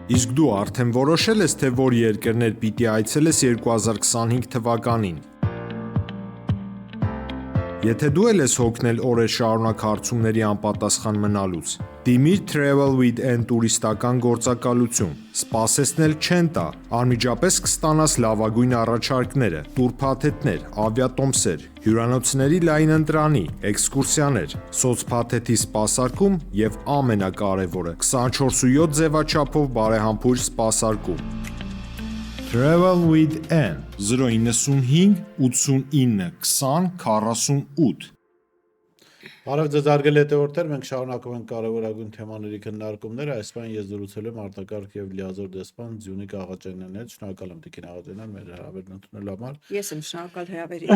Իսկ դու արդեն որոշել ես, թե որ երկրներ պիտի այցելես 2025 թվականին։ Եթե դու էլ ես հոգնել օրեր շարունակ հարցումների անպատասխան մնալուց, դիմիր Travel with N տուրիստական գործակալություն, սպասեցնել չեն տա, անմիջապես կստանաս լավագույն առաջարկները, տուրփաթեթներ, ավիատոմսեր, հյուրանոցների լայն ընտրանի, էքսկուրսիաներ, սոցփաթեթի սպասարկում եւ ամենակարևորը 24/7 ձևաչափով բարեհամբույր սպասարկում։ Travel with N 095 89 20 48 Բարև ձեզ արգել հետևորդներ, մենք շարունակում ենք կարևորագույն թեմաների քննարկումները, այս պայն ես զրուցել եմ արտակարգ եւ լիազոր դեսպան Ձյունիկ Աղաջանյանն հետ, շնորհակալ եմ Տիկին Աղաջանյան մեր հրավերն ընդունելու համար։ Ես եմ շնորհակալ հրավերի։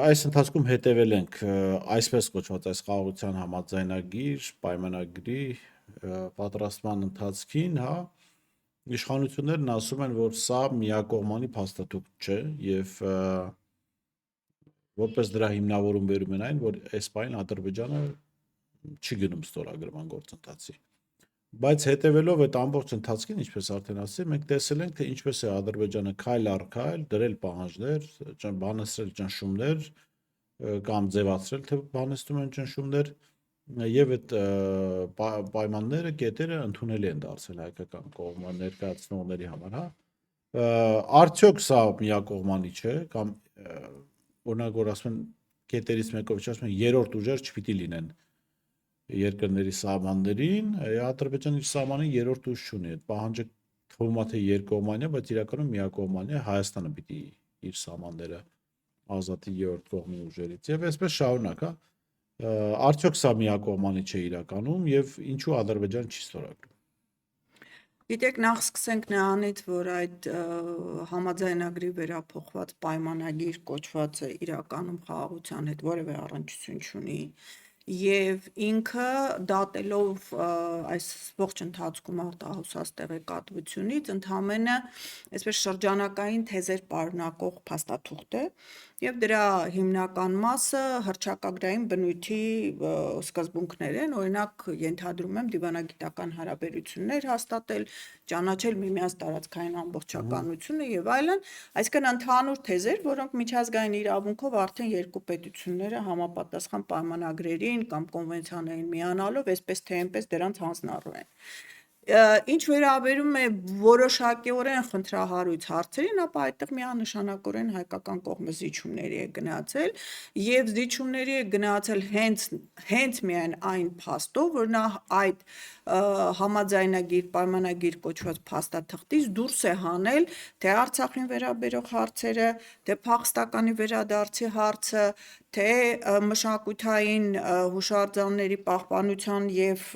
Այս ընթացքում հետևել ենք այսպես կոչված այս խաղաղության համաձայնագիր, պայմանագրի պատրաստման ընթացքին, հա, իշխանություններն ասում են, որ սա միակողմանի փաստաթուղթ չէ եւ որպես դրա հիմնավորում բերում են այն, որ այս պայն Ադրբեջանը չի գնում ստորագրման գործընթացի։ Բայց հետևելով այդ ամբողջ ընթացքին, ինչպես արդեն ասացի, մենք տեսել ենք, թե ինչպես է Ադրբեջանը քայլ առ քայլ դրել պահանջներ, բանացրել ճնշումներ կամ ձևացրել, թե բանաստում են ճնշումներ եւ այդ պայմանները, կետերը ընդունելի են դարձել հայկական կողմը ներկայացնողների համար, հա։ Արդյոք սա միակողմանի չէ կամ օրինակ որ ասում են կետերից մեկով ասում են երրորդ ուժեր չպիտի լինեն երկրների սահմաններին, Ադրբեջանը իր սահմանին երրորդ ուժ չունի, այդ պահանջը թվում է թե երկկողմանի է, բայց իրականում միակողմանի է, Հայաստանը պիտի իր սահմանները ազատի երրորդ կողմի ուժերից եւ այսպես շարունակ, հա։ Արդյոք սա միակողմանի չէ իրականում եւ ինչու Ադրբեջանը չի ստորագրում։ Գիտեք, նախ սկսենք նրանից, որ այդ համաձայնագրի վերափոխված պայմանագիր կոչվածը իրականում խաղաղության հետ որևէ առնչություն չունի եւ ինքը դատելով այս ողջ ընթացքում արտահոսած տեղեկատվությունից ընդհանրապես այսպես շրջանակային թեզեր պարունակող փաստաթուղթ է եւ դրա հիմնական մասը հռչակագրային բնույթի սկզբունքներ են, օրինակ ենթադրում եմ դիվանագիտական հարաբերություններ հաստատել, ճանաչել միմյանց տարածքային ամբողջականությունը եւ այլն, այսինքն ընդհանուր թեզեր, որոնք միջազգային իրավունքով արդեն երկու պետությունները համապատասխան պայմանագրերին կամ կոնվենցիաներին միանալով այսպես թե այնպես դրանց հանձնառու են։ Ինչ վերաբերում է որոշակիորեն խնդրահարույց հարցերին, ապա այդտեղ միանշանակորեն հայկական կողմը զիջումների է գնացել եւ զիջումների է գնացել հենց միայն այն փաստով, որ նա այդ համաձայնագիր, պայմանագիր կոչված փաստաթղթից դուրս է հանել թե Արցախին վերաբերող հարցերը, թե Փախստականի վերադարձի հարցը, թե մշակութային հուշարձանների պահպանության եւ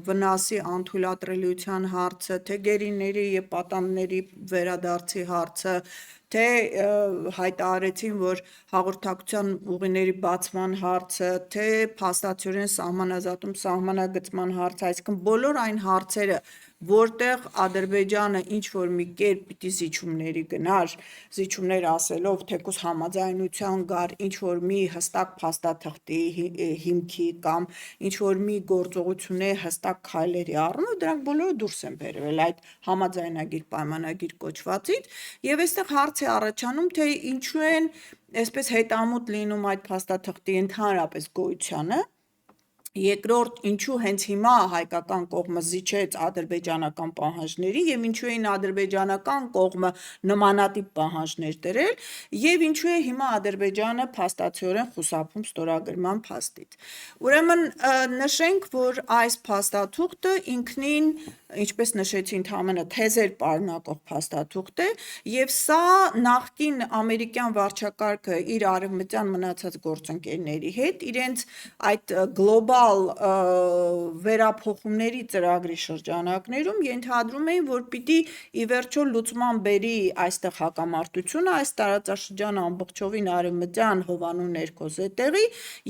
վնասի անթույլատրելիության հարցը, թե գերիների եւ պատանդների վերադարձի հարցը, թե հայտարարեցին, որ հաղորդակցության ուղիների բացման հարցը, թե փաստացիորեն սահմանազատում, սահմանագծման հարցը, այսինքն բոլոր այն հարցերը, որտեղ Ադրբեջանը ինչ որ մի կերպ պիտի զիջումների գնար, զիջումներ ասելով թեկուզ համաձայնության գար ինչ որ մի հստակ փաստաթղթի հիմքի կամ ինչ որ մի գործողությունների հստակ քայլերի առումով դրանք բոլորը դուրս են բերվել այդ համաձայնագիր պայմանագիր կոչվածից եւ այստեղ հարց է առաջանում թե ինչու են այսպես հետամուտ լինում այդ փաստաթղթի ընդհանրապես գոյությանը Երկրորդ, ինչու հենց հիմա հայկական կողմը զիջեց ադրբեջանական պահանջների եւ ինչու էին ադրբեջանական կողմը նմանատիպ պահանջներ դրել եւ ինչու է հիմա Ադրբեջանը փաստացիորեն խուսափում ստորագրման փաստից։ Ուրեմն նշենք, որ այս փաստաթուղթը ինքնին, ինչպես նշեցի, ընդհանրապես թեզեր պարունակող փաստաթուղթ է եւ սա նախկին ամերիկյան վարչակարգը իր արևմտյան մնացած գործընկերների հետ իրենց այդ գլոբալ վերափոխումների ծրագրի շրջանակներում ենթադրում էին, որ պիտի ի վերջո լուծման բերի այստեղ հակամարտությունը, այս տարածաշրջանը ամբողջովին արևմտյան հովանու ներքո զետեղի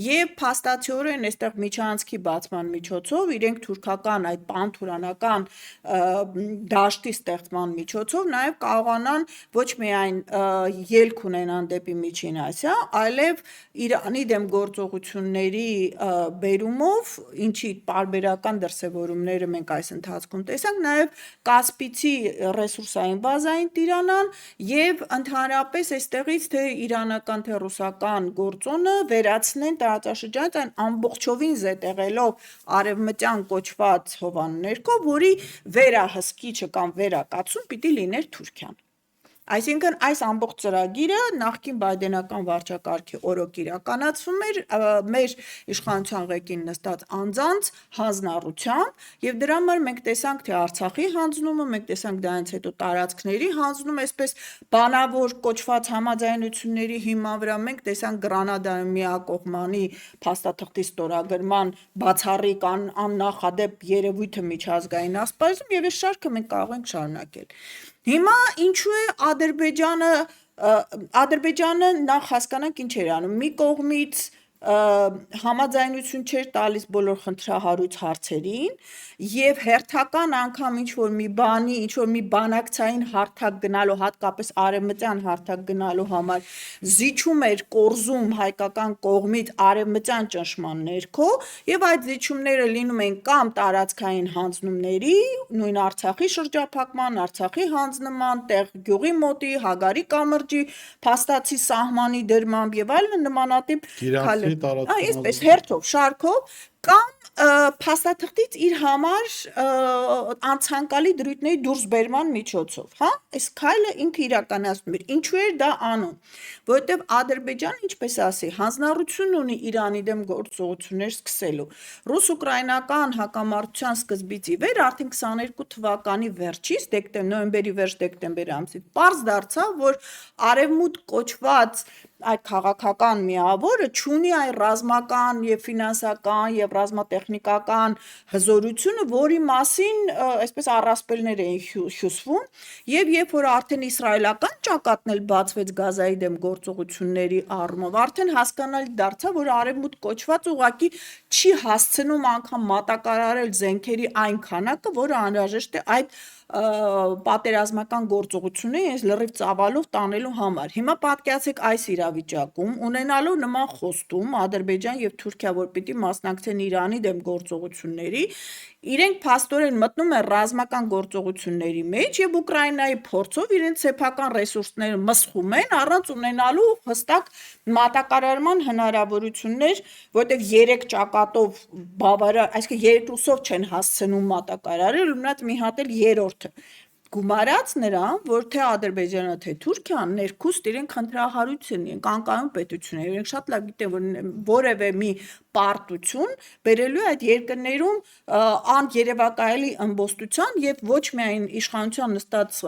եւ փաստացիորեն այստեղ միջանցքի բացման միջոցով իրենք թուրքական այդ պանթուրանական դաշտի ստեղծման միջոցով նաեւ կարողանան ոչ միայն ելք ունենան դեպի Միջին Ասիա, այլև Իրանի դեմ գործողությունների բերումով առումով ինչի պարբերական դրսևորումները մենք այս ընթացքում տեսանք, նաև Կասպիցի ռեսուրսային բազային տիրանան եւ ընդհանրապես այստեղից թե իրանական թե ռուսական գործոնը վերացնեն տարածաշրջանից այն ամբողջովին զետեղելով արևմտյան կոչված հովանու ներքո, որի վերահսկիչը կամ վերակացում պիտի լիներ Թուրքիան։ Այսինքն այս ամբողջ ծրագիրը նախկին բայդենական վարչակարգի օրոք իրականացվում էր մեր իշխանության ղեկին նստած անձանց հանձնառությամբ եւ դրա համար մենք տեսանք թե Արցախի հանձնումը, մենք տեսանք դրանից հետո տարածքների հանձնումը, այսպես բանավոր կոչված համաձայնությունների հիման վրա մենք տեսանք Գրանադայի միակողմանի փաստաթղթի ստորագրման բացառիկ աննախադեպ երևույթը միջազգային ասպարեզում եւ այս շարքը մենք կարող ենք շարունակել։ Հիմա ինչու է Ադրբեջանը նախ հասկանանք ինչ էր անում։ Մի կողմից համաձայնություն չէր տալիս բոլոր խնդրահարույց հարցերին եւ հերթական անգամ ինչ-որ մի բանի, ինչ-որ մի բանակցային հարթակ գնալու, հատկապես արևմտյան հարթակ գնալու համար զիջում էր կորզում հայկական կողմից արևմտյան ճնշման ներքո եւ այդ զիջումները լինում են կամ տարածքային հանձնումների, նույն Արցախի շրջափակման, Արցախի հանձնման, տեղ գյուղի մոտի, Հագարի կամրջի, փաստացի սահմանի դրմամբ եւ այլն նմանատիպ Գիրանցի տարածքում այսպես հերթով, շարքով կամ փաստաթղթից իր համար անցանկալի դրույթների դուրսբերման միջոցով, հա, այս քայլը ինքը իրականացնում էր։ Ինչու էր դա անում, որովհետև Ադրբեջանը, ինչպես ասի, հանձնառություն ունի Իրանի դեմ գործողություններ սկսելու։ Ռուս-ուկրաինական հակամարտության սկզբից ի վեր արդեն 22 թվականի վերջից, նոյեմբերի վերջ դեկտեմբեր ամսից, պարզ դարձավ, որ արևմուտք կոչված այդ քաղաքական միավորը չունի այն ռազմական եւ ֆինանսական եւ ռազմատեխնիկական հզորությունը, որի մասին այսպես առասպելներ էին հյուսվում, եւ երբ որ արդեն իսրայելական ճակատն էլ բացվեց Գազայի դեմ գործողությունների առումով, արդեն հասկանալի դարձավ, որ արևմուտք կոչված ուղակի չի հասցնում անգամ մատակարարել զենքերի այն քանակը, որը անհրաժեշտ է այդ պատերազմական գործողությունները այս լրիվ ծավալով տանելու համար։ Հիմա պատկերացեք այս իրավիճակում ունենալով նման խոստում Ադրբեջան եւ Թուրքիա, որ պիտի մասնակցեն Իրանի դեմ գործողությունների, իրենք փաստորեն մտնում են ռազմական գործողությունների մեջ եւ Ուկրաինայի փորձով իրենց սեփական ռեսուրսները մսխում են առանց ունենալու հստակ մատակարարման հնարավորություններ, որտեղ 3 ճակատով բավարար, այսինքն երկուսով չեն հասցնում մատակարարել, մնաց մի հատ էլ երրորդը գումարած նրան, որ թե Ադրբեջանը, թե Թուրքիան ներքուստ իրենք խնդրահարույց են, իրենք անկայուն պետություն են, իրենք շատ լավ գիտեն, որ որևէ մի պարտություն բերելու այդ երկրներում աներևակայելի ըմբոստության եւ ոչ միայն իշխանության նստած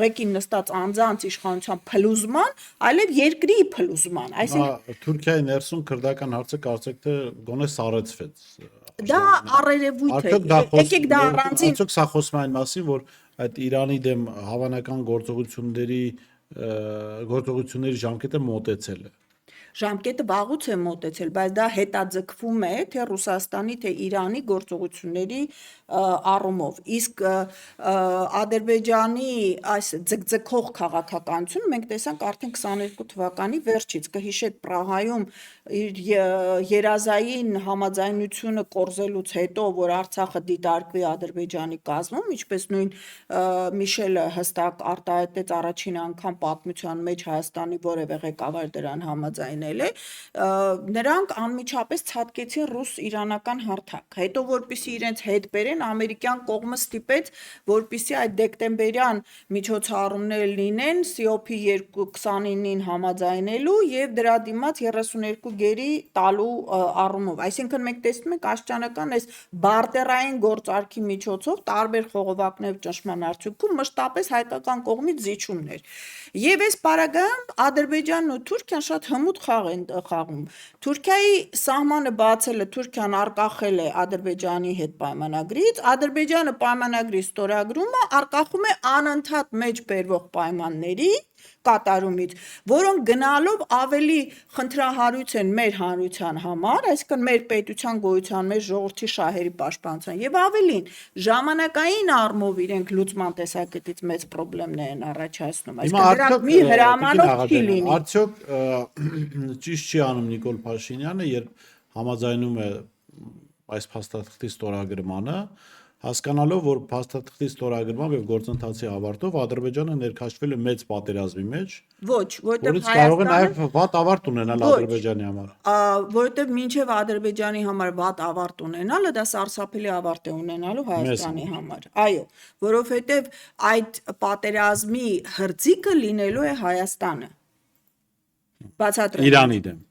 ղեկին նստած անձանց իշխանության փլուզման, այլև երկրի փլուզման, այսինքն Թուրքիայի ներսում քրդական հարցը կարծեք թե գոնե սառեցվեց։ Դա առերևույթ է, եկեք դա առանձին։ Արդյոք սա խոսում է այն մասին, որ այդ Իրանի դեմ հավանական գործողությունների ժամկետը մոտեցել է։ Ժամկետը վաղուց է մոտեցել, բայց դա հետաձգվում է թե Ռուսաստանի, թե Իրանի գործողությունների առումով։ Իսկ Ադրբեջանի այս ձգձգող քաղաքականությունը մենք տեսանք արդեն 22 թվականի վերջից, կհիշեք Պրահայում իր երազային համաձայնությունը կորզելուց հետո, որ Արցախը դիտարկվի Ադրբեջանի կազմում, ինչպես նույն Միշելը հստակ արտահայտեց առաջին անգամ պատմության մեջ Հայաստանի որևէ ղեկավար դրան համաձայնել է, նրանք անմիջապես ցատկեցին ռուս-իրանական հարթակ։ Հետո որպեսզի իրենց հետ բերեն, ամերիկյան կողմը ստիպեց, որպեսզի այդ դեկտեմբերյան միջոցառումները լինեն COP 29-ին համաձայնելու եւ դրա դիմաց 32 գերի տալու առումով։ Այսինքն մենք տեսնում ենք աշճանական այս բարտերային գործարքի միջոցով տարբեր խողովակներ ճնշման արդյունքում մշտապես հայկական կողմից զիջումներ։ Եվ այս պարագայում Ադրբեջանն ու Թուրքիան շատ հմուտ խաղ են խաղում։ Թուրքիայի սահմանը բացելը Թուրքիան արկախել է Ադրբեջանի հետ պայմանագրից, Ադրբեջանը պայմանագրի ստորագրումը արկախում է անընդհատ մեջ բերվող պայմանների կատարումից, որոնք գնալով ավելի խնդրահարույց են մեր հանրության համար, այսինքն մեր պետության գոյության, մեր ժողովրդի շահերի պաշտպանության եւ ավելին ժամանակային առումով իրենք լուծման տեսակետից մեծ խնդիրներ են առաջացնում, այսինքն դրանք մի հրամանով չի լինի։ Արդյոք ճիշտ չի անում Նիկոլ Փաշինյանը, երբ համաձայնում է այս փաստաթղթի ստորագրմանը, հասկանալով, որ փաստաթղթի ստորագրմամբ եւ գործընթացի ավարտով Ադրբեջանը ներքաշվել է մեծ պատերազմի մեջ, Ոչ, որտեղ որից կարող է Հայաստանը նաեւ վատ ավարտ ունենալ Ոչ. Ադրբեջանի համար։ որովհետև մինչև Ադրբեջանի համար վատ ավարտ ունենալը, դա սարսափելի ավարտ է ունենալու Հայաստանի համար։ Այո, որովհետև այդ պատերազմի հրձիկը լինելու է Հայաստանը։ Բացատրեմ։ Իրանի դեմ։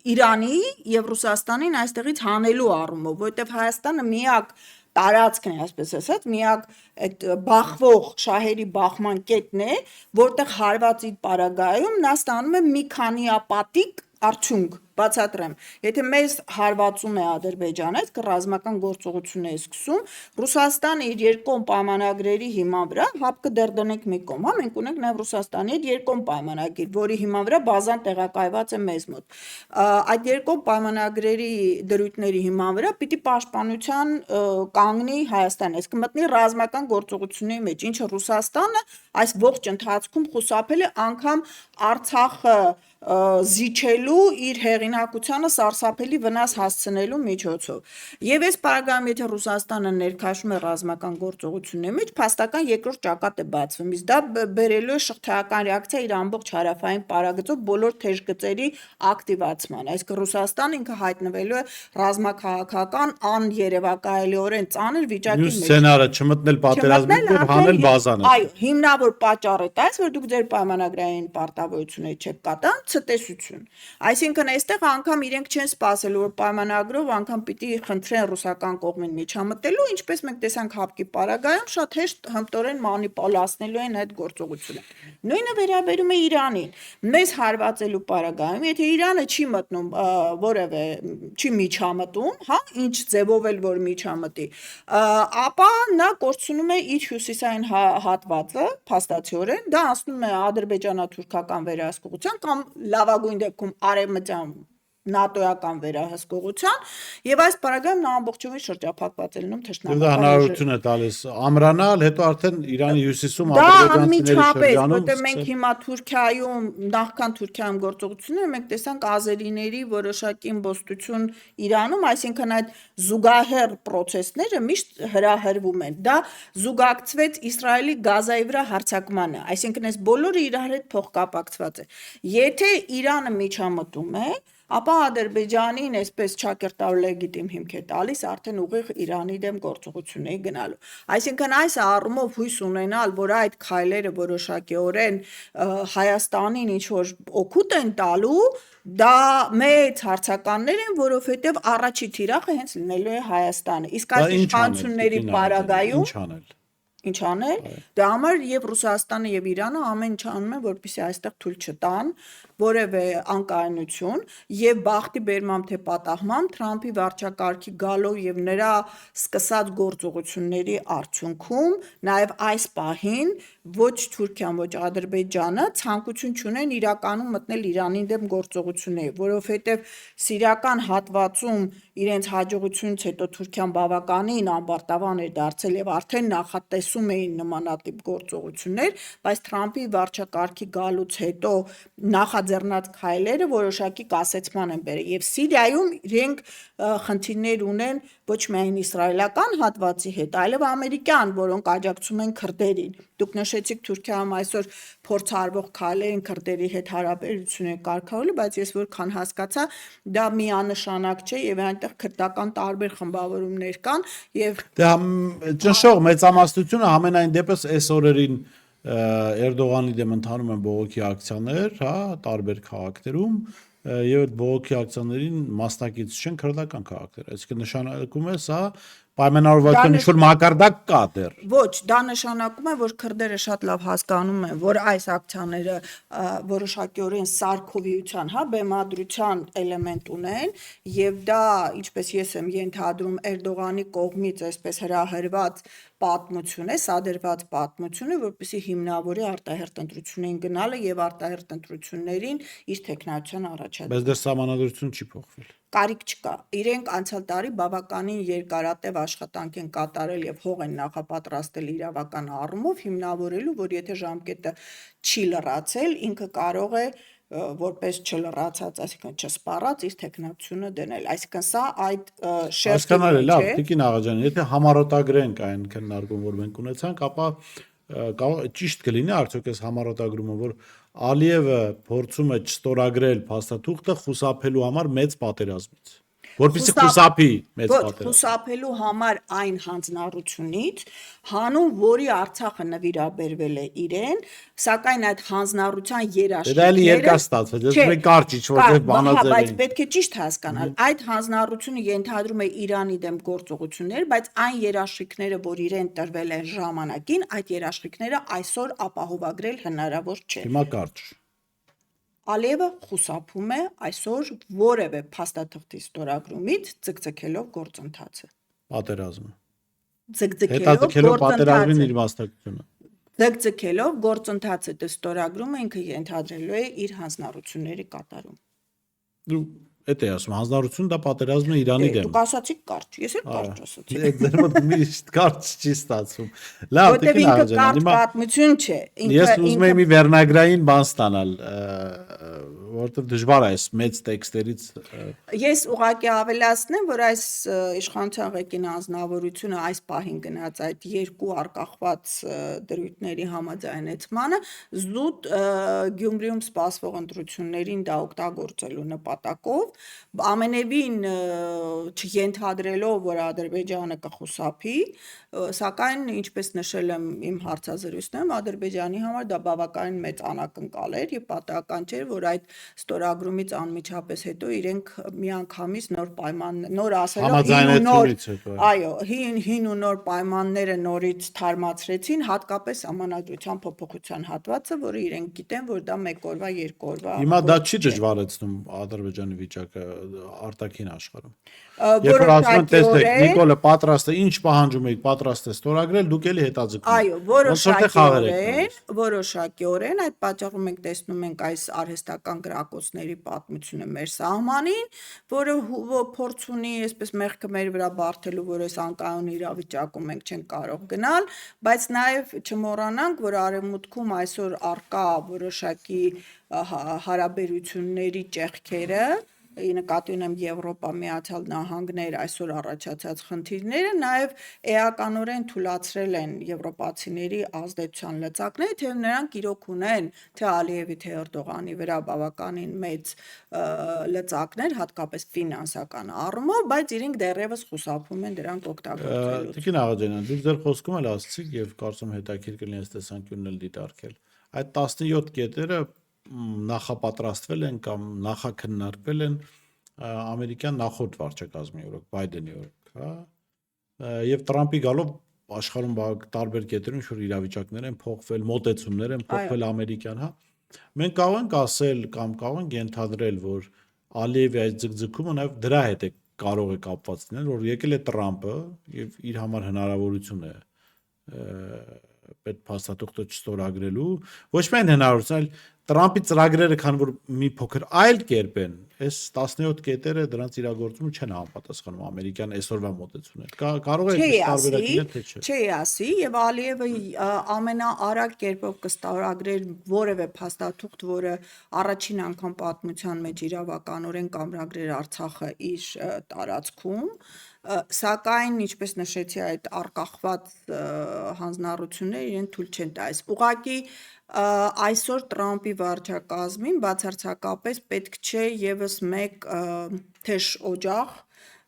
Իրանի եւ Ռուսաստանին այստեղից հանելու առումով, որովհետև Հայաստանը միակ տարածքն է, այսպես ասած, միակ այդ բախվող շահերի բախման կետն է, որտեղ հարվածի պարագայում նա ստանում է մի քանիապատիկ արդյունք, բացատրեմ, եթե մեզ հարվածում է Ադրբեջանը, այդ ռազմական գործողություն է սկսում, Ռուսաստանը իր երկկողմ պայմանագրերի հիման վրա, հապկը դեռ դնենք մի կողմ, հա, մենք ունենք նաև Ռուսաստանի հետ երկկողմ պայմանագիր, որի հիման վրա բազան տեղակայված է մեզ մոտ։ Այդ երկկողմ պայմանագրերի դրույթների հիման վրա պիտի պաշտպանության կանգնի Հայաստանը, այսինքն մտնի ռազմական գործողությունների մեջ, ինչը Ռուսաստանը այս ողջ ընթացքում խուսափել է անգամ Արցախը զիջելու իր հեղինակությանը սարսափելի վնաս հասցնելու միջոցով։ Եվ այս պարագայում, եթե Ռուսաստանը ներքաշում է ռազմական գործողությունների մեջ, փաստական երկրորդ ճակատ է բացվում, իսկ դա բերելու է շղթայական ռեակցիա իր ամբողջ հարավային պարագծով բոլոր թեժգծերի ակտիվացման։ Այսինքն Ռուսաստանը ինքը հայտնվելու է ռազմաքաղաքական աներևակայելիորեն ծանր վիճակի Մյուս մեջ։ սցենարը չմտնել պատերազմի եւ հանել բազանը։ Այո, հիմնավոր պատճառը դա է, որ դուք ձեր պայմանագրային պարտավորությունները չեք կատարում, ցտեսություն։ Այսինքն այստեղ անգամ իրենք չեն սպասել, որ պայմանագրով անգամ պիտի խնդրեն ռուսական կողմին միջամտելու, ինչպես մենք տեսանք հապկի պարագայում, շատ հեշտ հմտորեն մանիպուլացնելու են այդ գործողությունը։ Նույնը վերաբերում է Իրանին։ Մեզ հարվածելու պարագայում, եթե Իրանը չի մտնում որևէ չի միջամտում, հա, ինչ ձևով էլ որ միջամտի, ապա նա կորցնում է իր հյուսիսային հատվածը, փաստացիորեն, դա անցնում է ադրբեջանա-թուրքական վերահսկողության կամ լավագույն դեպքում արևմտյան նատոյական վերահսկողության եւ այս պարագայում նա ամբողջովին շրջափակված է լինում Եվ դա հնարավորություն է տալիս ամրանալ, հետո արդեն Իրանի հյուսիսում Դա ադրբեջանցիների անմիջապես, շրջանում որտեղ մենք հիմա Թուրքիայում, նախքան Թուրքիայում գործողությունները մենք տեսանք ազերիների որոշակի իմբոստություն Իրանում, այսինքն այդ զուգահեռ process-ները միշտ հրահրվում են։ Դա զուգակցվեց Իսրայելի Գազայի վրա հարձակմանը, այսինքն այս բոլորը իրար հետ փոխկապակցված է։ Եթե Իրանը միջամտում է, ապա Ադրբեջանին այսպես ճակերտավ լեգիտիմ հիմք է տալիս արդեն ուղիղ Իրանի դեմ գործողությունների գնալու։ Այսինքն այս առումով հույս ունենալ, որ այդ քայլերը որոշակիորեն Հայաստանին ինչ որ օգուտ են տալու, դա մեծ հարցականներ են, որովհետև առաջի թիրախը հենց լինելու է Հայաստանը։ Իսկ այդ իշխանությունների պարագայում Ինչ անել։ Դրա համար եւ Ռուսաստանը եւ Իրանը ամեն ինչ անում են, որպեսզի այստեղ թույլ չտան որևէ անկայունություն եւ բախտի բերմամբ թե պատահմամբ Թրամփի վարչակարգի գալով եւ նրա սկսած գործողությունների արդյունքում նաեւ այս պահին ոչ Թուրքիան, ոչ Ադրբեջանը ցանկություն չունեն իրականում մտնել Իրանի դեմ գործողությունների, որովհետեւ սիրիական հատվածում իրենց հաջողությունից հետո Թուրքիան բավականին ամբարտավան էր դարձել եւ արդեն նախատեսում էին նմանատիպ գործողություններ, բայց Թրամփի վարչակարգի գալուց հետո նախաձեռնած քայլերը որոշակի կասեցման են բերել եւ Սիրիայում իրենք խնդիրներ ունեն ոչ միայն իսրայելական հատվածի հետ, այլև ամերիկյան, որոնք աջակցում են քրդերին։ Դուք նշեցիք Թուրքիայում այսօր փորձարվող քայլերին քրդերի հետ հարաբերություններ կարգավորելու, բայց ես որքան հասկացա, դա միանշանակ չէ եւ այնտեղ քրդական տարբեր խմբավորումներ կան եւ Դա ճնշող մեծամասնությունը ամենայն դեպս այս օրերին Էրդողանի դեմ ընթանում են բողոքի ակցիաներ, հա, տարբեր քաղաքներում եւ այդ բողոքի ակցիաներին մասնակից չեն քրդական քաղաքներ, այսինքն նշանակում է սա պայմանավորվածության ինչ-որ մակարդակ կա դեռ։ Ոչ, դա նշանակում է, որ քրդերը շատ լավ հասկանում են, որ այս ակցիաները որոշակիորեն սարքովիության, հա, բեմադրության էլեմենտ ունեն եւ դա, ինչպես ես եմ ենթադրում, Էրդողանի կողմից այսպես հրահրված պատմություն է, սադրված պատմություն է, որպեսզի հիմնավորի արտահերթ ընտրություններին գնալը եւ արտահերթ ընտրություններին իր տեխնայության առաջադրումը։ Բայց դեռ սահմանադրություն չի փոխվել։ Կարիք չկա։ Իրենք անցյալ տարի բավականին երկարատև աշխատանք են կատարել եւ հող են նախապատրաստել իրավական առումով հիմնավորելու, որ եթե ժամկետը չի լրացել, ինքը կարող է որպես չլրացած, այսինքն չսպառած իր տեխնացությունը դնել։ Այսինքն սա այդ շերտի Հասկանալի, մեջ լավ, է։ Տիկին Աղաջան, եթե համառոտագրենք այն քննարկում, որ մենք ունեցանք, ապա ճիշտ կլինի արդյոք այս համառոտագրումը, որ Ալիևը փորձում է չստորագրել փաստաթուղթը խուսափելու համար մեծ պատերազմից, որպեսզի խուսափի մեծ Ոչ, պատերազմ։ խուսափելու համար այն հանձնառությունից, հանուն որի Արցախը նվիրաբերվել է իրեն, սակայն այդ հանձնառության Դա էլի երաշխիքները երկար ստացվեց, ես Չէ, մենք կարճ ինչ-որ բանաձև բայց ենք։ պետք է ճիշտ հասկանալ, այդ հանձնառությունը ենթադրում է Իրանի դեմ գործողություններ, բայց այն երաշխիքները, որ իրեն տրվել են ժամանակին, այդ երաշխիքները այսօր ապահովագրել հնարավոր չէ։ Հիմա կարճ։ Ալիևը խուսափում է այսօր որևէ փաստաթղթի ստորագրումից ձգձգելով գործընթացը։ Պատերազմը։ Ձգձգելով Հետաձգելով պատերազմին գործընթացը։ իր մասնակցությունը։ Ձգձգելով գործընթացը ստորագրումը ինքը ենթադրելու է իր հանձնառությունների կատարում։ Դու էդ է ասում, հանձնառությունը դա պատերազմն է Իրանի դեմ։ Դուք ասացիք կարճ, ես էլ կարճ ասացի։ Ձեր մոտ միշտ կարճ չի ստացվում։ Լավ, Որտեւ Տիկին ինքը Աղաջան, կարճ հիմա պատմություն չէ։ ես ուզում եմ մի վերնագրային բան ստանալ, որովհետև դժվար է այս մեծ տեքստերից Ես ուղղակի ավելացնեմ, որ այս իշխանության ղեկին անձնավորությունը այս պահին գնաց այդ երկու արկախված դրույթների համաձայնեցմանը զուտ Գյումրիում սպասվող ընտրություններին դա օգտագործելու նպատակով, ամենևին չենթադրելով, որ Ադրբեջանը կխուսափի, սակայն ինչպես նշել եմ իմ հարցազրույցներում, Ադրբեջանի համար դա բավականին մեծ անակնկալ էր եւ պատահական չէր, որ այդ ստորագրումից անմիջապես հետո իրենք միանգամից նոր նոր ասելով համաձայնեցումից հետո։ այո, հին ու նոր պայմանները նորից թարմացրեցին, հատկապես համանadrության փոփոխության հատվածը, որը իրենք գիտեն, որ դա 1 օրվա, 2 օրվա։ Հիմա դա չի դժվարեցնում Ադրբեջանի վիճակը արտաքին աշխարհում։ Երբ որ Որոշակի ասում են, տեսեք, օրեն- Նիկոլը պատրաստ է, ինչ պահանջում եք, պատրաստ է ստորագրել, դուք էլի հետաձգում եք։ Այո, Ոնց որ թե խաղեր եք տալիս։ որոշակիորեն այդ պատճառով մենք տեսնում ենք այս արհեստական գրակոչների պատմությունը մեր սահմանին, որը փորձ ունի այսպես մեղքը մեր վրա բարթելու, որ այս անկայուն իրավիճակում մենք չենք կարող գնալ, բայց նաև չմոռանանք, որ արևմուտքում այսօր արկա որոշակի հարաբերությունների ճեղքերը նկատի ունեմ Եվրոպա, Միացյալ Նահանգներ այսօր առաջացած խնդիրները նաև էականորեն թույլատրել են եվրոպացիների ազդեցության լծակները, թե նրանք իրոք ունեն թե Ալիևի թե Էրդողանի վրա բավականին մեծ լծակներ, հատկապես ֆինանսական առումով, բայց իրենք դեռևս խուսափում են դրանք օգտագործելուց։ Տիկին Աղաջանյան, դուք ձեր խոսքում էլ ասացիք եւ կարծում հետաքրքիր կլինի այս տեսանկյունն էլ դիտարկել։ Այդ 17 կետերը նախապատրաստվել են կամ նախաքննարկվել են ամերիկյան նախորդ վարչակազմի օրոք, Բայդենի օրոք, հա։ Եվ Տրամպի գալով աշխարհում տարբեր կետերում ինչ-որ իրավիճակներ են փոխվել, մոտեցումներ են փոխվել ամերիկյան, հա։ Մենք կարող ենք ասել կամ կարող ենք ենթադրել, որ Ալիևի այս ձգձգումը նաև դրա հետ է կարող է կապված լինել, որ եկել է Տրամպը եւ իր համար հնարավորություն է պետ փաստաթուղթը չստորագրելու, ոչ միայն հնարավորություն, այլ Տրամպի ծրագրերը, քան որ մի փոքր այլ կերպ են, այս 17 կետերը դրանց իրագործումը չեն համապատասխանում ամերիկյան այսօրվա մոտեցումներին։ Կարող է այդպես տարբերակ լինել, թե չէ։ Չի ասի, եւ Ալիևը ամենաարագ կերպով կստորագրեր որևէ փաստաթուղթ, որը առաջին անգամ պատմության մեջ իրավականորեն կամրագրեր Արցախը իր տարածքում, սակայն ինչպես նշեցի, այդ արկախված հանձնառությունները իրեն թույլ չեն տալիս։ Ուղղակի այսօր Տրամպի վարչակազմին բացարձակապես պետք չէ եւս մեկ թեժ օջախ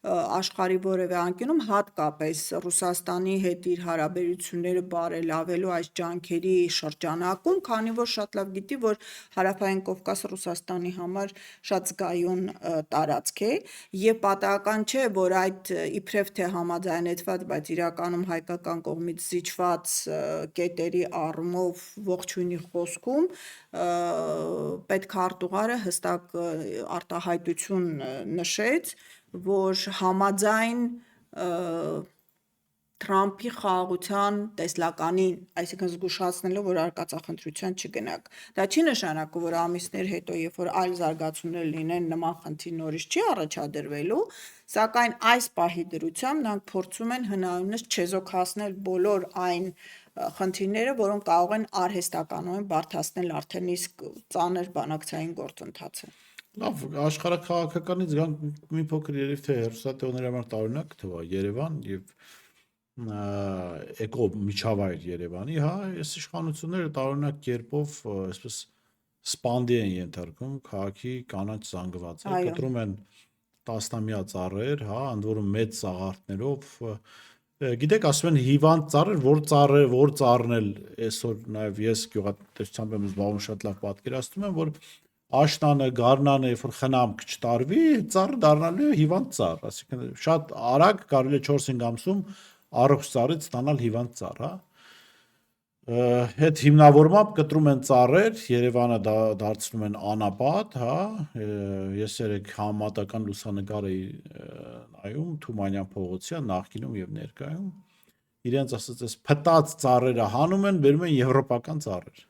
աշխարհի որևէ անկյունում, հատկապես Ռուսաստանի հետ իր հարաբերությունները բարելավելու այս ջանքերի շրջանակում, քանի որ շատ լավ գիտի, որ Հարավային Կովկասը Ռուսաստանի համար շատ զգայուն տարածք է, եւ պատահական չէ, որ այդ իբրև թե համաձայնեցված, բայց իրականում հայկական կողմից զիջված կետերի առումով ողջույնի խոսքում պետքարտուղարը հստակ արտահայտություն նշեց, որ համաձայն Թրամփի խաղաղության տեսլականին, այսինքն զգուշացնելով, որ արկածախնդրության չգնաք։ Դա չի նշանակում, որ ամիսներ հետո, երբ որ այլ զարգացումներ լինեն, նման խնդիր նորից չի առաջադրվելու, սակայն այս պահի դրությամբ նրանք փորձում են հնարավորինս չեզոքացնել բոլոր այն խնդիրները, որոնք կարող են արհեստականորեն բարդացնել արդեն իսկ ծանր բանակցային գործընթացը։ Լավ, աշխարհաքաղաքականից գանք մի փոքր երևի թե հերոստատեոների համար տարօրինակ կթվա Երևան եւ էկո միջավայր Երևանի, հա, այս իշխանությունները տարօրինակ կերպով այսպես սպանդի են ենթարկում քաղաքի կանաչ զանգվածը, Այո։ կտրում են տասնամյա ծառեր, հա, ընդ որում մեծ սաղարթներով, գիտեք, ասում են հիվանդ ծառեր, որ ծառն էլ այսօր նաև ես գյուղատնտեսությամբ եմ զբաղվում, շատ լավ պատկերացնում եմ, որ աշնանը, գարնանը, երբ որ խնամք չտարվի, ծառը դառնալու է հիվանդ ծառ, այսինքն շատ արագ կարելի է 4-5 ամսում առողջ ծառից ստանալ հիվանդ ծառ, հա։ Այդ հիմնավորմամբ կտրում են ծառեր, Երևանը դարձնում են անապատ, հա, ես երեք համատական լուսանկար էի նայում Թումանյան փողոցյան նախկինում եւ ներկայում, իրենց ասած այս փտած ծառերը հանում են, բերում են եվրոպական ծառեր։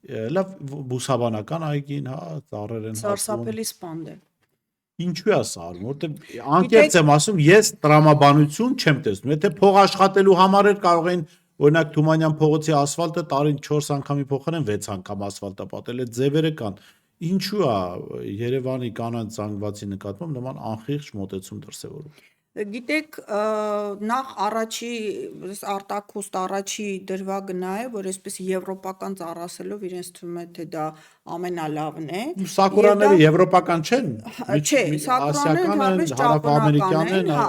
Լավ բուսաբանական այգին, հա, ծառեր են հատվում։ Սարսափելի սպանդ է։ Ինչու է սա արվում, որտեղ անկեղծ եմ ասում, ես տրամաբանություն չեմ տեսնում։ Եթե փող աշխատելու համար էր կարող էին օրինակ Թումանյան փողոցի ասֆալտը տարին 4 անգամի փոխարեն 6 անգամ ասֆալտը պատել, այդ ձևերը կան։ Ինչու է Երևանի կանանց զանգվածի նկատմամբ նման անխիղճ մոտեցում դրսևորում։ Գիտեք, նախ առաջի արտակուստ առաջի դրվագը է, որ այսպես եվրոպական ծառասելով իրենց թվում է թե դա ամենալավն է։ Սակուրաները եվրոպական չեն, Չէ, սակուրանները ընդհանրապես հարավամերիկյան են, հա,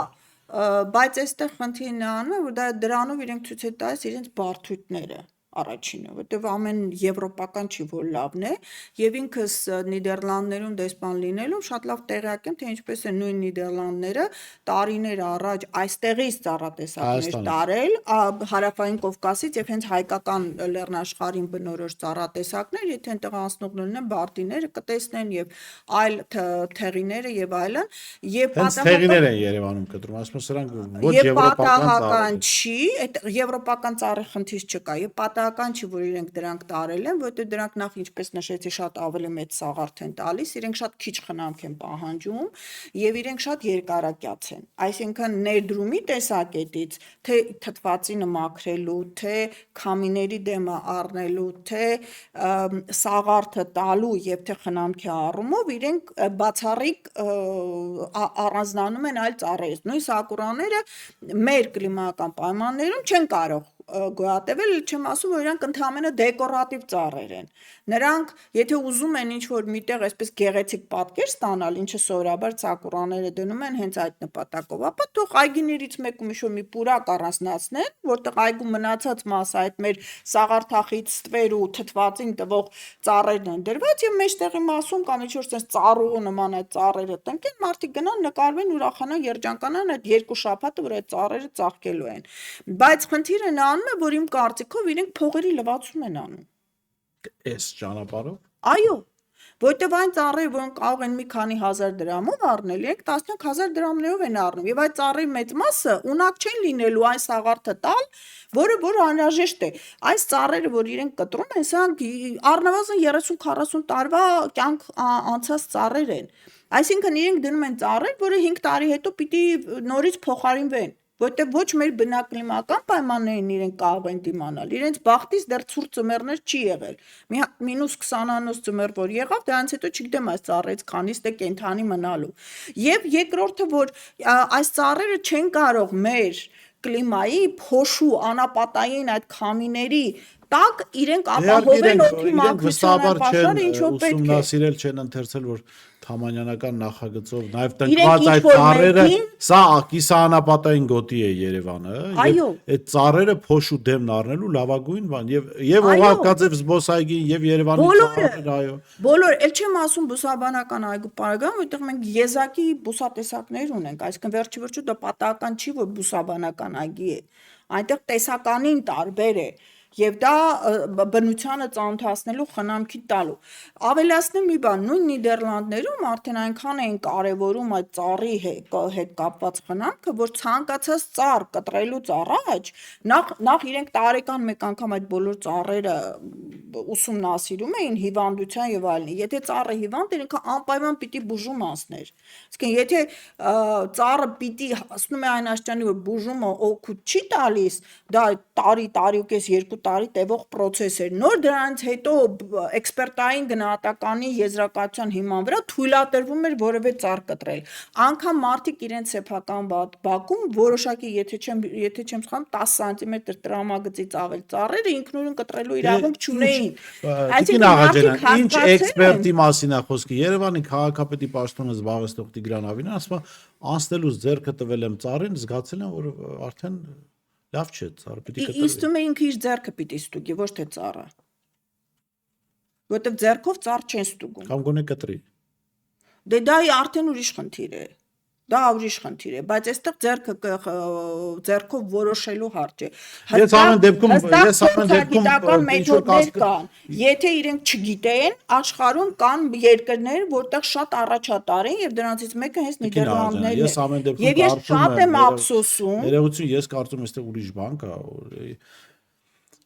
բայց այստեղ խնդիրն է անում, որ դա դրանով իրենք ցույց է տալիս իրենց բարդույթները առաջինը, որտեղ ամեն եվրոպական չի, որ լավն է, եւ ինքս Նիդերլանդներում դեսպան լինելով շատ լավ տեղյակ եմ, թե ինչպես է նույն Նիդերլանդները տարիներ առաջ այստեղից ծառատեսակներ տարել, հարավային Կովկասից եւ հենց հայկական լեռնաշխարհին բնորոշ ծառատեսակներ, եթե այնտեղ անցնողներն են բարտիները կտեսնեն եւ այլ թեղիները եւ այլն, եւ հենց թեղիներ են Երևանում կտրում, ասում են սրանք ոչ եվրոպական չի, այդ եվրոպական ծառի խնդիր չկա, եւ չի, որ իրենք դրանք տարել են, որտեղ դրանք նախ ինչպես նշեցի շատ ավելի մեծ սաղարթ են տալիս, իրենք շատ քիչ խնամք են պահանջում եւ իրենք շատ երկարակյաց են։ Այսինքն ներդրումի տեսակետից, թե թթվածինը մաքրելու, թե քամիների դեմը առնելու, թե սաղարթը տալու եւ թե խնամքի առումով իրենք բացառիկ առանձնանում են այլ ծառերից։ Նույն սակուրաները մեր կլիմայական պայմաններում չեն կարող գոյատևել, չեմ ասում, որ իրանք ընդհանրապես դեկորատիվ ծառեր են։ Նրանք, եթե ուզում են ինչ-որ միտեղ այսպես գեղեցիկ պատկեր ստանալ, ինչը սովորաբար սակուրաները դնում են հենց այդ նպատակով, ապա թող այգիներից մեկում ինչ-որ մի պուրակ առանձնացնեն, որտեղ այգու մնացած մասը այդ մեր սաղարթախից ստվեր ու թթվածին տվող ծառերն են դրված եւ մեջտեղի մասում կամ ինչ-որ sense ծառուղու նման այդ ծառերը տնկեն, մարդիկ գնան, նկարվեն, ուրախանան, երջանկանան այդ 2 շաբաթը, որ այդ ծառերը ծաղկելու են։ Բայց խնդիրը նա անում է, որ իմ կարծիքով իրենք փողերի լվացում են անում։ Այս ճանապարհով։ Այո, որտեվ այն ծառերը, որոնք կարող են մի քանի հազար դրամով առնել, իրենք 10,000 դրամներով են առնում, եւ այդ ծառերի մեծ մասը ունակ չեն լինելու այն սաղարթը տալ, որը անհրաժեշտ է։ Այս ծառերը, որ իրենք կտրում են, սրանք առնվազն 30-40 տարվա կյանք անցած ծառեր են։ Այսինքն իրենք դնում են ծառեր, որը 5 տարի հետո պիտի նորից փոխարինվեն, որտեղ ոչ մեր բնակլիմական պայմաններին իրենք կարող են դիմանալ։ Իրենց բախտից դեռ ցուրտ ծմերներ չի եղել։ -20-անոց ծմեր որ եղավ, դրանից հետո չգիտեմ այս ծառերից քանիստ է կենթանի մնալու։ Եվ երկրորդը, որ այս ծառերը չեն կարող մեր կլիմայի փոշու անապատային այդ քամիների տակ իրենք ապահովել օդի մաքրության պաշարը, ինչ որ պետք է։ Ուսումնասիրել չեն ընթերցել, որ Թամանյանական նախագծով նաև տնկված այդ ծառերը, սա կիսաանապատային գոտի է Երևանը, եւ այդ ծառերը փոշու դեմն առնելու լավագույն բան եւ Օղակաձև զբոսայգին եւ Երևանի ծառերը, այո։ Բոլոր, ել չեմ ասում բուսաբանական այգու պարագան, որտեղ մենք եզակի բուսատեսակներ ունենք, այսինքն վերջի վերջո դա պատահական չի, որ բուսաբանական այգի է։ Այնտեղ տեսականին տարբեր է։ Եվ դա բնությանը ծանոթացնելու խնամքի տալու։ Ավելացնեմ մի բան, նույն Նիդերլանդներում արդեն այնքան էին կարևորում այդ ծառի հետ կապված խնամքը, որ ցանկացած ծառ կտրելուց առաջ նախ իրենք տարեկան մեկ անգամ այդ բոլոր ծառերը ուսումնասիրում էին հիվանդության եւ այլն։ Եթե ծառը հիվանդ էր, ինքը անպայման պիտի բուժում անցներ։ Իսկն եթե ծառը պիտի հասնում է այն աստիճանի, որ բուժումը օգուտ չի տալիս, դա տարի ու կես 2 տարի տևող process էր։ Նոր դրանից հետո էքսպերտային գնահատականի եզրակացության հիման վրա թույլատրվում էր որևէ ծառ կտրել։ Անկամ մարդիկ իրենց սեփական բակում որոշակի եթե չեմ սխալվում 10 սանտիմետր տրամագծից ավել ծառերը ինքնուրույն կտրելու իրավունք չունեին։ Տիկին Աղաջանյան, ինչ էքսպերտի մասին է խոսքը։ Երևանի քաղաքապետի պաշտոնը զբաղեցնող Տիգրան Ավինան ասում է, անցնելուց ձեռքը տվել եմ ծառին, զգացել եմ, որ արդեն լավ չէ, ծառը պիտի կտրվի։ Իստում է ինքը իր ձեռքը պիտի ստուգի, ոչ թե ծառը։ Որտեվ ձեռքով ծառ չեն ստուգում։ Կամ գոնե կտրի։ Դե դա արդեն ուրիշ խնդիր է։ Դա ուրիշ խնդիր է, բայց այստեղ ձեռքով որոշելու հարց է։ Ես ամեն դեպքում մեթոդներ կան։ Եթե իրենք չգիտեն, աշխարհում կան երկրներ, որտեղ շատ առաջատար են եւ դրանցից մեկը հենց Նիդերլանդներն է։ Ես ամեն դեպքում Եվ ես շատ եմ ափսոսում։ Ներողություն, ես կարծում եմ, այստեղ ուրիշ բան կա,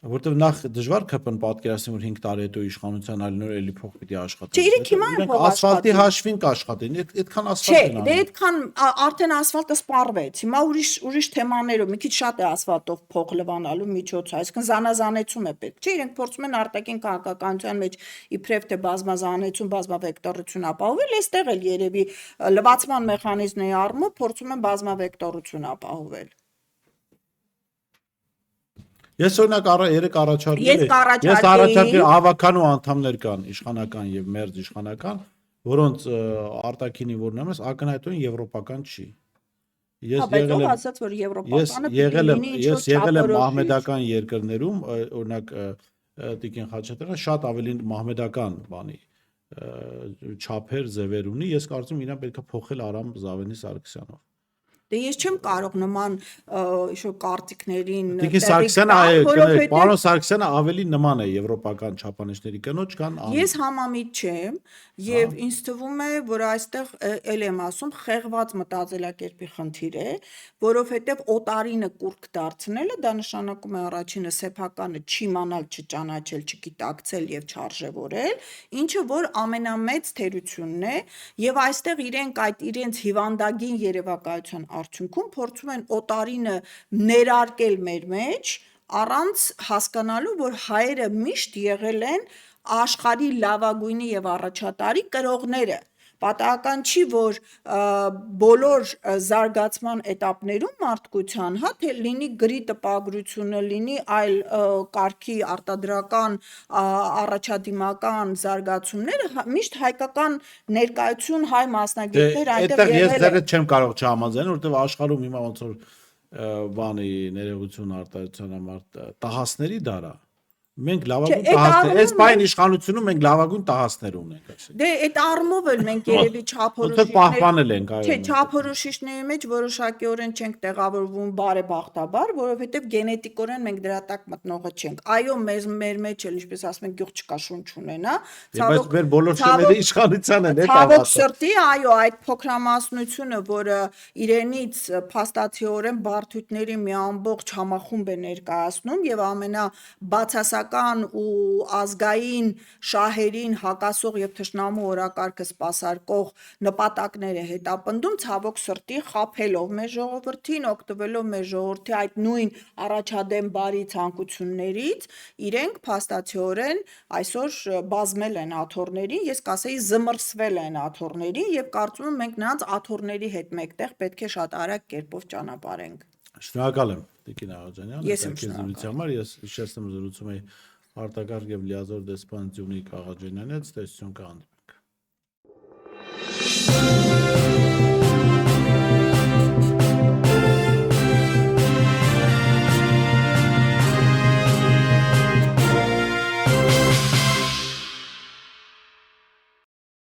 որտեղ նախ դժվար կապն պատկերացնեմ, որ 5 տարի հետո իշխանության այլնոր էլի փող պիտի աշխատեն։ Չէ, իրենք հիմա են փող ասֆալտի հաշվին կաշխատեն, այդքան ասֆալտ են անում։ Չէ, դե այդքան արդեն ասֆալտը սպառվեց։ Հիմա ուրիշ թեմաներով մի քիչ շատ է ասֆալտով փող լվանալու միջոցը, այսինքն զանազանեցում է պետք։ Չէ, իրենք փորձում են արտաքին քաղաքականության մեջ իբրև թե բազմազանեցում, բազմավեկտորություն ապահովել, այստեղ էլ երևի լվացման մեխանիզմների առումով փորձում են բազմավեկտորություն ապահովել։ Ես օրինակ երեք առաջարկել հավաքանու անդամներ կան, իշխանական եւ մերձ իշխանական, որոնց արտաքինի որն եմ, ակնհայտորեն եվրոպական չի։ Ես եղել եմ մահմեդական երկրներում, օրինակ Տիկին Խաչատրյանը շատ ավելի մահմեդական բանի չափեր, ձևեր ունի, ես կարծում իրան պետք է փոխել Արամ Զավենի Սարգսյանով։ Դե ես չեմ կարող նման ինչ-որ կարծիքներին Տիկին Սարգսյանը, պարոն Սարգսյանը ավելի նման է եվրոպական չափանիշների կնոջ կան։ Ես համամիտ չեմ եւ ինձ թվում է, որ այստեղ էլ եմ ասում խեղված մտածելակերպի խնդիր է, որովհետեւ օտարինը կուրք դարձնելը դա նշանակում է առաջինը սեփականը չիմանալ, չճանաչել, չգիտակցել եւ չարժեվորել, ինչը որ ամենամեծ թերությունն է եւ այստեղ իրենք այդ իրենց հիվանդագին երևակայության արդյունքում փորձում են օտարինը ներարկել մեր մեջ առանց հասկանալու, որ հայերը միշտ եղել են աշխարհի լավագույնի եւ առաջատարի կրողները։ Պատահական չի, որ բոլոր զարգացման этаպներում մարդկության, հա, թե լինի գրի տպագրությունը, լինի այլ կարգի արտադրական առաջադիմական զարգացումները, միշտ հայկական ներկայություն հայ մասնագետներ այնտեղ եղել են։ Ես դեռ չեմ կարող չհամաձայնել, որովհետև աշխարհում հիմա ոնց որ բանի ներողություն արտադրության համար տահասների դարա։ Մենք լավագույն տահասներ, այս բան իշխանությունում մենք լավագույն տահասներ ունենք, այսինքն։ Դե այդ առումով էլ մենք երևի չափորոշիչներ պահպանել ենք, այո։ Չէ, չափորոշիչների մեջ որոշակիորեն չենք տեղավորվում բարեբախտաբար, որովհետև գենետիկորեն մենք դրա տակ մտնողը չենք։ Այո, մեր մեջ էլ, ինչպես ասում են, գյուղ չկա շունչ ունենա։ Բայց մեր բոլոր շեմերը իշխանության են, Ցավոք սրտի, այո, այդ փոքրամասնությունը, որը իրենից փաստացիորեն բարդույթների մի ամբողջ համախումբ է ներկայացնում եւ ամենաբացասական ու ազգային շահերին հակասող եւ թշնամու օրակարգը սպասարկող նպատակները հետապնդում, ցավոք սրտի խաբելով մեր ժողովրդին, օգտվելով մեր ժողովրդի այդ նույն առաջադեմ բարի ցանկություններից, իրենք փաստացիորեն այսօր բազմել են աթոռներին, ես կասեի զմռսվել են աթոռներին եւ կարծում եմ մենք նրանց աթոռների հետ մեկտեղ պետք է շատ արագ կերպով ճանապարհենք։ Շնորհակալ եմ Տիկին Աղաջանյան, Ես եմ շնորհակալ։ ես հիշեցնում զրուցում էի արտակարգ եւ լիազոր դեսպան Ձյունիկ Աղաջանյանից, տեսություն կհանդիպենք։